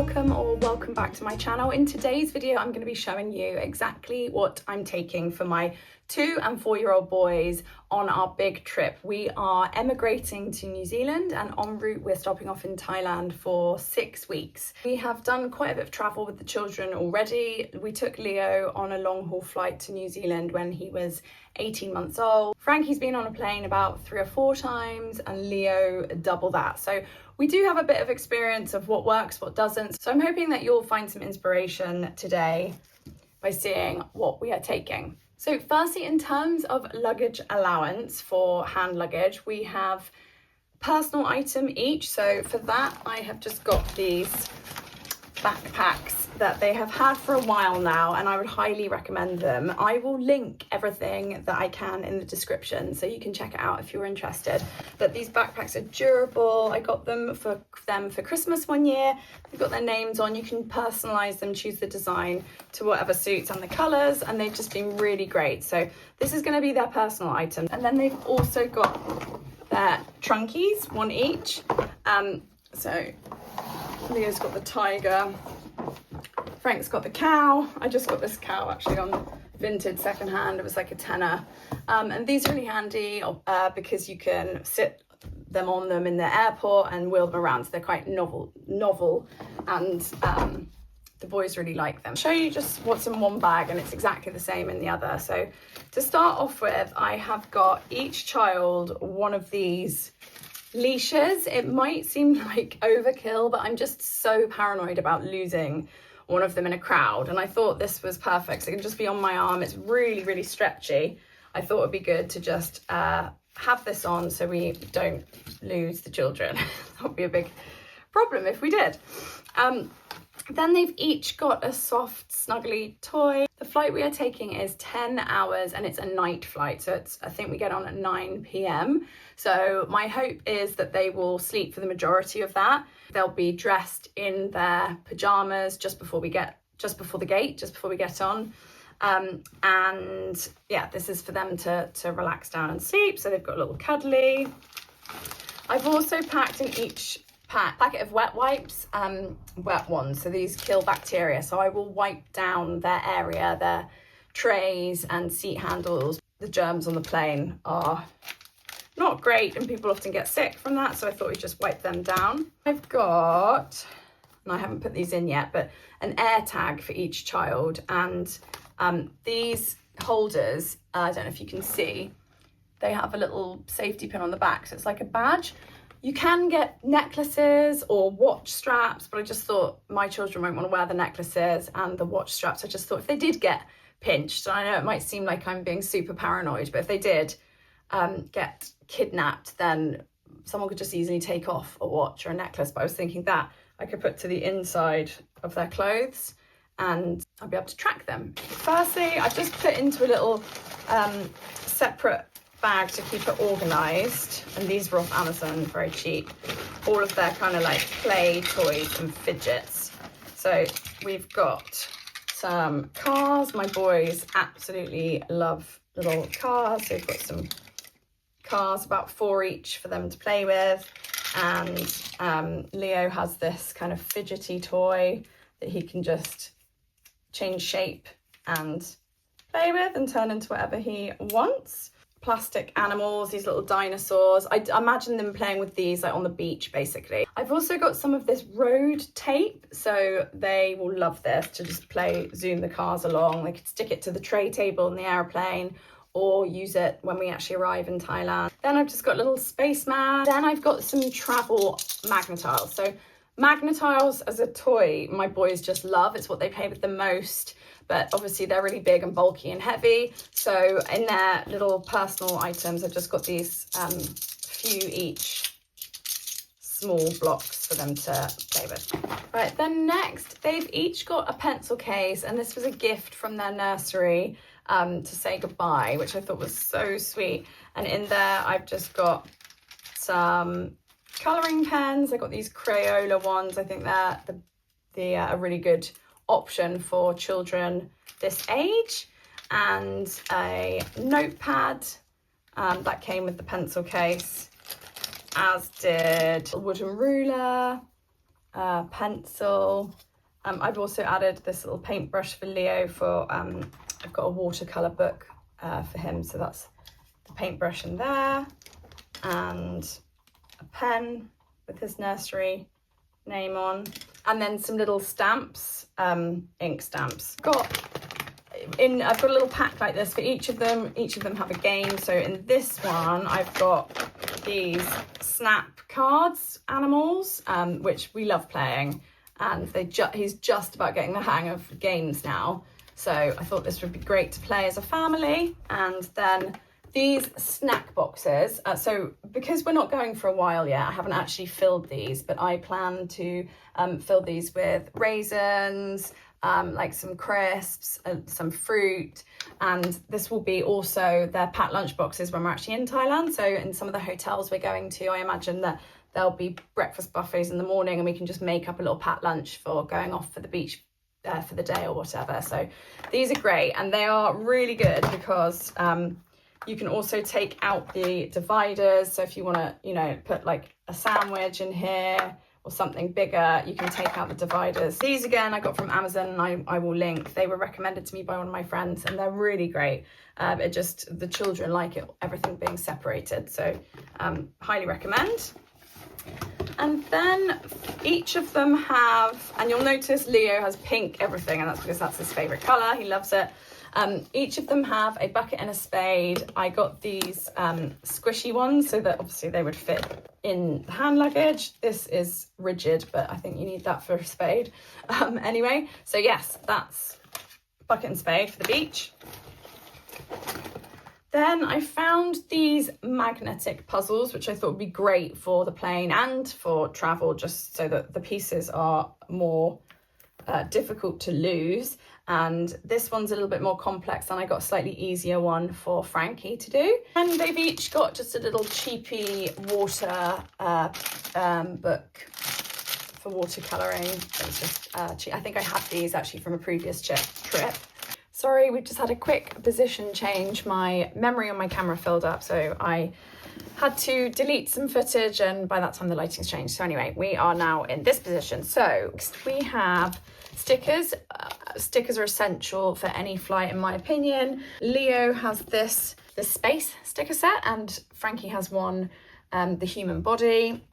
welcome or welcome back to my channel. In today's video, I'm going to be showing you exactly what I'm taking for my 2 and 4-year-old boys on our big trip. We are emigrating to New Zealand, and en route we're stopping off in Thailand for 6 weeks. We have done quite a bit of travel with the children already. We took Leo on a long haul flight to New Zealand when he was 18 months old. Frankie's been on a plane about 3 or 4 times, and Leo double that. So we do have a bit of experience of what works, what doesn't. So I'm hoping that you'll find some inspiration today by seeing what we are taking. So firstly, in terms of luggage allowance for hand luggage, we have personal item each. So for that, I have just got these backpacks that they have had for a while now, and I would highly recommend them. I will link everything that I can in the description so you can check it out if you're interested. But these backpacks are durable. I got them for Christmas one year. They've got their names on. You can personalize them, choose the design to whatever suits and the colors, and they've just been really great. So this is going to be their personal item. And then they've also got their trunkies, one each. So Leo's got the tiger, Frank's got the cow. I just got this cow actually on vintage secondhand. It was like a tenner. And these are really handy because you can sit them on them in the airport and wheel them around. So they're quite novel, and the boys really like them. I'll show you just what's in one bag, and it's exactly the same in the other. So to start off with, I have got each child one of these leashes. It might seem like overkill, but I'm just so paranoid about losing one of them in a crowd, and I thought this was perfect. So it can just be on my arm. It's really, really stretchy. I thought it'd be good to just have this on so we don't lose the children. That would be a big problem if we did. Then they've each got a soft, snuggly toy. The flight we are taking is 10 hours and it's a night flight. So I think we get on at 9 p.m. So my hope is that they will sleep for the majority of that. They'll be dressed in their pajamas just before we get on. And yeah, this is for them to relax down and sleep. So they've got a little cuddly. I've also packed in each packet of wet wipes, wet ones, so these kill bacteria. So I will wipe down their area, their trays and seat handles. The germs on the plane are not great and people often get sick from that, so I thought we'd just wipe them down. I've got, and I haven't put these in yet, but an air tag for each child, and these holders, I don't know if you can see, they have a little safety pin on the back, so it's like a badge. You can get necklaces or watch straps, but I just thought my children won't want to wear the necklaces and the watch straps. I just thought if they did get pinched, and I know it might seem like I'm being super paranoid, but if they did get kidnapped, then someone could just easily take off a watch or a necklace. But I was thinking that I could put to the inside of their clothes and I'll be able to track them. Firstly, I just put into a little separate bag to keep it organized, and these were off Amazon, very cheap. All of their kind of like play toys and fidgets. So we've got some cars. My boys absolutely love little cars. So we've got some cars, about 4 each for them to play with. And Leo has this kind of fidgety toy that he can just change shape and play with and turn into whatever he wants. Plastic animals, these little dinosaurs. I imagine them playing with these like on the beach basically. I've also got some of this road tape, so they will love this to just zoom the cars along. They could stick it to the tray table in the airplane or use it when we actually arrive in Thailand. Then I've just got a little spaceman. Then I've got some travel magnetiles. So magnetiles as a toy, my boys just love. It's what they play with the most. But obviously they're really big and bulky and heavy. So in their little personal items, I've just got these few each small blocks for them to play with. Right, then next, they've each got a pencil case, and this was a gift from their nursery to say goodbye, which I thought was so sweet. And in there, I've just got some colouring pens. I got these Crayola ones. I think they're a really good option for children this age, and a notepad that came with the pencil case, as did a wooden ruler, pencil. I've also added this little paintbrush for Leo for, I've got a watercolour book for him, so that's the paintbrush in there, and a pen with his nursery name on, and then some little stamps, ink stamps. I've got a little pack like this for each of them. Each of them have a game. So in this one, I've got these snap cards, animals, which we love playing, and he's just about getting the hang of games now. So I thought this would be great to play as a family. And then these snack boxes. So because we're not going for a while yet, I haven't actually filled these, but I plan to fill these with raisins, like some crisps, some fruit, and this will be also their packed lunch boxes when we're actually in Thailand. So in some of the hotels we're going to, I imagine that there'll be breakfast buffets in the morning, and we can just make up a little packed lunch for going off for the beach for the day or whatever. So these are great, and they are really good because you can also take out the dividers. So if you want to, you know, put like a sandwich in here or something bigger, you can take out the dividers. These again I got from Amazon, and I will link. They were recommended to me by one of my friends, and they're really great. The children like it, everything being separated, so highly recommend. And then each of them have, and you'll notice Leo has pink everything, and that's because that's his favorite color. He loves it. Each of them have a bucket and a spade. I got these squishy ones so that obviously they would fit in the hand luggage. This is rigid, but I think you need that for a spade. Anyway, so yes, that's bucket and spade for the beach. Then I found these magnetic puzzles, which I thought would be great for the plane and for travel, just so that the pieces are more difficult to lose. And this one's a little bit more complex, and I got a slightly easier one for Frankie to do. And they've each got just a little cheapy water book for watercolouring. It's just cheap. I think I had these actually from a previous trip. Sorry, we've just had a quick position change. My memory on my camera filled up, so I had to delete some footage, and by that time the lighting's changed. So anyway, we are now in this position. So next we have stickers. Stickers are essential for any flight, in my opinion. Leo has this space sticker set, and Frankie has one, the human body.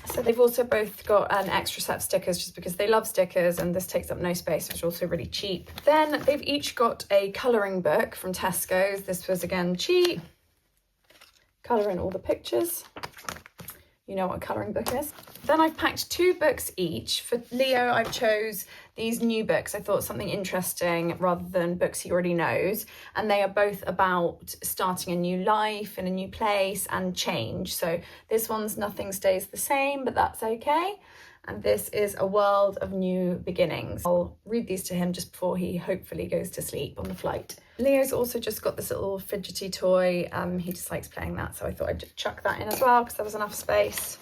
So they've also both got an extra set of stickers just because they love stickers, and this takes up no space, which is also really cheap. Then they've each got a colouring book from Tesco's. This was again cheap. Colour in all the pictures. You know what a colouring book is. Then I've packed 2 books each. For Leo, I chose these new books. I thought something interesting rather than books he already knows. And they are both about starting a new life in a new place and change. So this one's Nothing Stays the Same, but that's okay. And this is A World of New Beginnings. I'll read these to him just before he hopefully goes to sleep on the flight. Leo's also just got this little fidgety toy. He just likes playing that, so I thought I'd just chuck that in as well because there was enough space.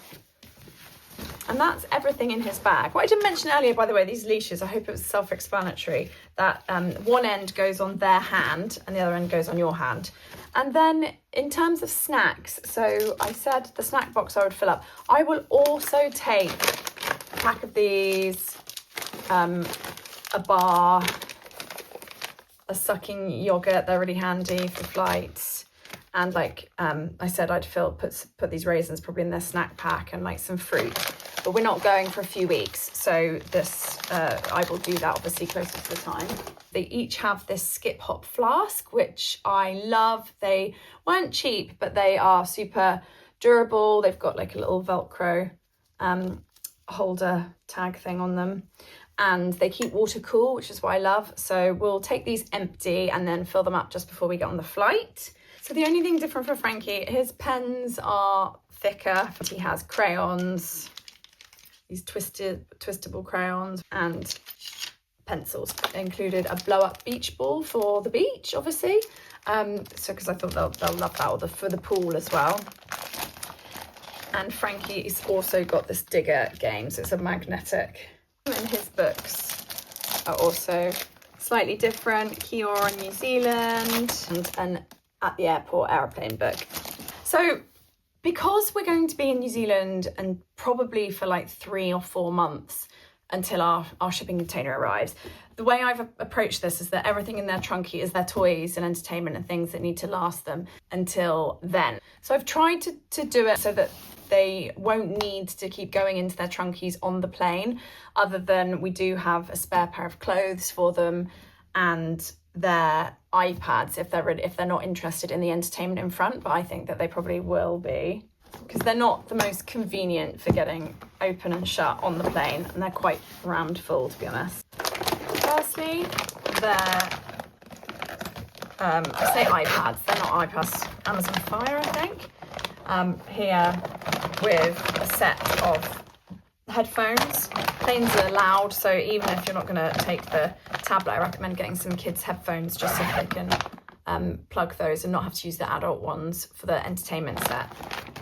And that's everything in his bag. What I didn't mention earlier, by the way, these leashes, I hope it was self-explanatory, that one end goes on their hand and the other end goes on your hand. And then in terms of snacks, so I said the snack box I would fill up. I will also take a pack of these, a bar, a sucking yogurt. They're really handy for flights. And like I said, I'd put these raisins probably in their snack pack, and like some fruit. But we're not going for a few weeks, so this I will do that obviously closer to the time. They each have this skip hop flask, which I love. They weren't cheap, but they are super durable. They've got like a little Velcro holder tag thing on them, and they keep water cool, which is what I love. So we'll take these empty and then fill them up just before we get on the flight. So the only thing different for Frankie, his pens are thicker. He has crayons, these twistable crayons, and pencils. They included a blow-up beach ball for the beach, obviously. So because I thought they'll love that, or for the pool as well. And Frankie's also got this digger game, so it's a magnetic. And his books are also slightly different. Kiora, New Zealand, and an at the airport aeroplane book. So because we're going to be in New Zealand and probably for like 3 or 4 months, until our shipping container arrives. The way I've approached this is that everything in their trunkie is their toys and entertainment and things that need to last them until then. So I've tried to do it so that they won't need to keep going into their trunkies on the plane, other than we do have a spare pair of clothes for them and their iPads if they're not interested in the entertainment in front, but I think that they probably will be, because they're not the most convenient for getting open and shut on the plane, and they're quite rammed full, to be honest. Firstly, they're I say iPads, they're not iPads, Amazon Fire, I think. Here with a set of headphones. Planes are loud, so even if you're not going to take the tablet, I recommend getting some kids' headphones just so they can plug those and not have to use the adult ones for the entertainment set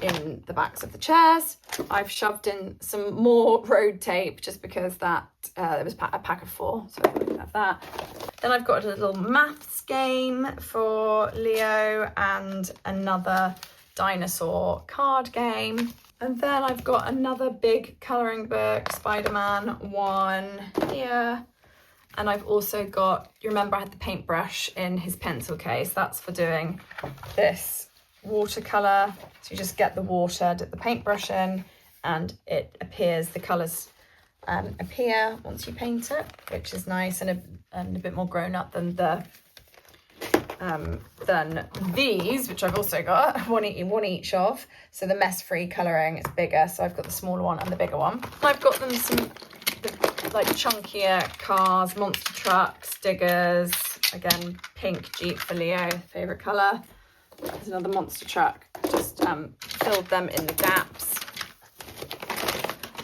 in the backs of the chairs. I've shoved in some more road tape just because that there was a pack of 4, so I can have that. Then I've got a little maths game for Leo and another dinosaur card game. And then I've got another big colouring book, Spider-Man one here. And I've also got, you remember I had the paintbrush in his pencil case. That's for doing this watercolour. So you just get the water, dip the paintbrush in, and it appears, the colours appear once you paint it, which is nice and a bit more grown up than these, which I've also got one each of. So the mess-free colouring is bigger, so I've got the smaller one and the bigger one. I've got them some like chunkier cars, monster trucks, diggers, again pink Jeep for Leo, favourite colour. There's another monster truck, just filled them in the gaps.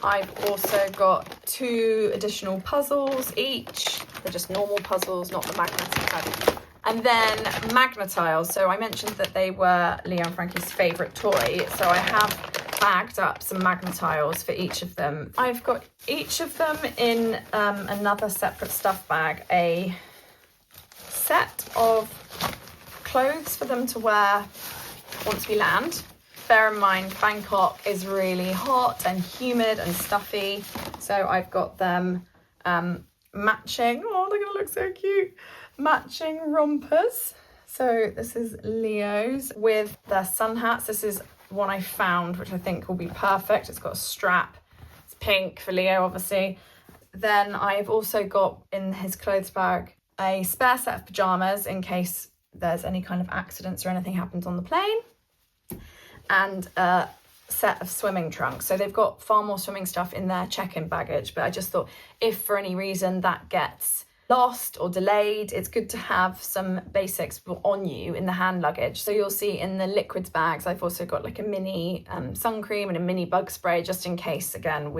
I've also got 2 additional puzzles each. They're just normal puzzles, not the magnetic type. And then Magnetiles. So I mentioned that they were Leo and Frankie's favourite toy. So I have bagged up some Magnetiles for each of them. I've got each of them in another separate stuff bag, a set of clothes for them to wear once we land. Bear in mind, Bangkok is really hot and humid and stuffy. So I've got them matching, oh, they're gonna look so cute, matching rompers. So this is Leo's with their sun hats. This is one I found, which I think will be perfect. It's got a strap, it's pink for Leo, obviously. Then I've also got in his clothes bag a spare set of pajamas in case there's any kind of accidents or anything happens on the plane, and a set of swimming trunks. So they've got far more swimming stuff in their check-in baggage, but I just thought if for any reason that gets lost or delayed, it's good to have some basics on you in the hand luggage. So you'll see in the liquids bags, I've also got like a mini sun cream and a mini bug spray, just in case, again,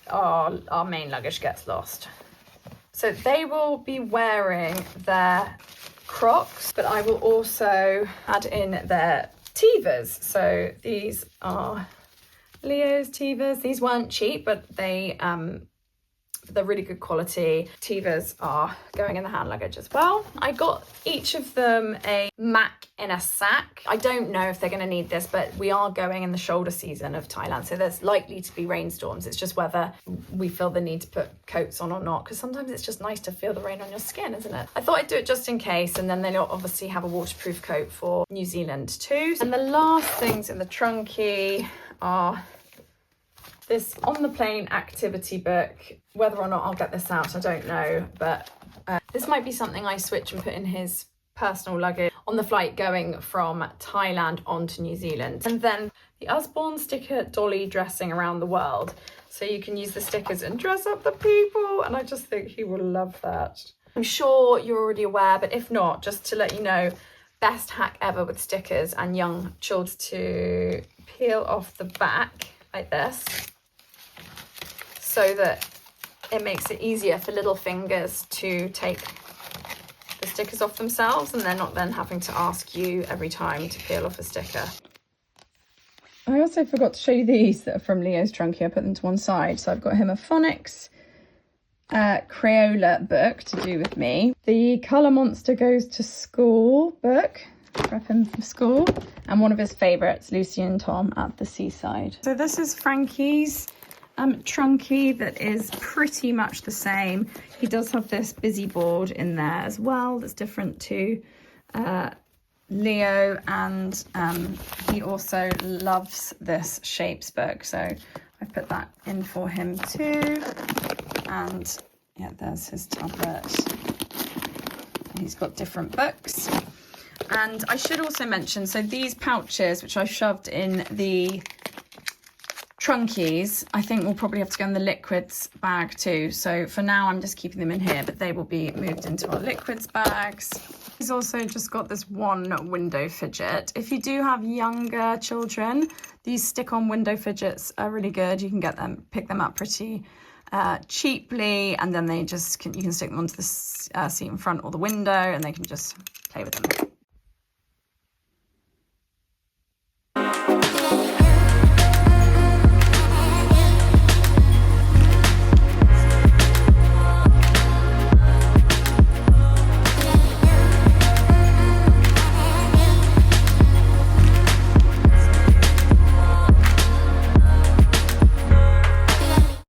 our main luggage gets lost. So they will be wearing their Crocs, but I will also add in their Tevas. So these are Leo's Tevas. These weren't cheap, but they're really good quality. Tevas are going in the hand luggage as well. I got each of them a Mac in a sack. I don't know if they're going to need this, but we are going in the shoulder season of Thailand, so there's likely to be rainstorms. It's just whether we feel the need to put coats on or not, because sometimes it's just nice to feel the rain on your skin, isn't it? I thought I'd do it just in case, and then they'll obviously have a waterproof coat for New Zealand too. And the last things in the trunkie are this on the plane activity book. Whether or not I'll get this out, I don't know, but this might be something I switch and put in his personal luggage on the flight going from Thailand on to New Zealand. And then the Usborne sticker dolly dressing around the world. So you can use the stickers and dress up the people, and I just think he will love that. I'm sure you're already aware, but if not, just to let you know, best hack ever with stickers and young children to peel off the back like this, so that it makes it easier for little fingers to take the stickers off themselves, and they're not then having to ask you every time to peel off a sticker. I also forgot to show you these that are from Leo's trunkie. I put them to one side. So I've got him a phonics Crayola book to do with me. The Colour Monster Goes to School book, prep him for school, and one of his favourites, Lucy and Tom at the Seaside. So this is Frankie's Trunkie that is pretty much the same. He does have this busy board in there as well that's different to Leo, and he also loves this shapes book, so I put that in for him too. And yeah, there's his tablet. He's got different books. And I should also mention, so these pouches, which I shoved in the Trunkies, I think we'll probably have to go in the liquids bag too. So for now, I'm just keeping them in here, but they will be moved into our liquids bags. He's also just got this one window fidget. If you do have younger children, these stick-on window fidgets are really good. You can get them, pick them up pretty cheaply, and then they just you can stick them onto the seat in front or the window, and they can just play with them.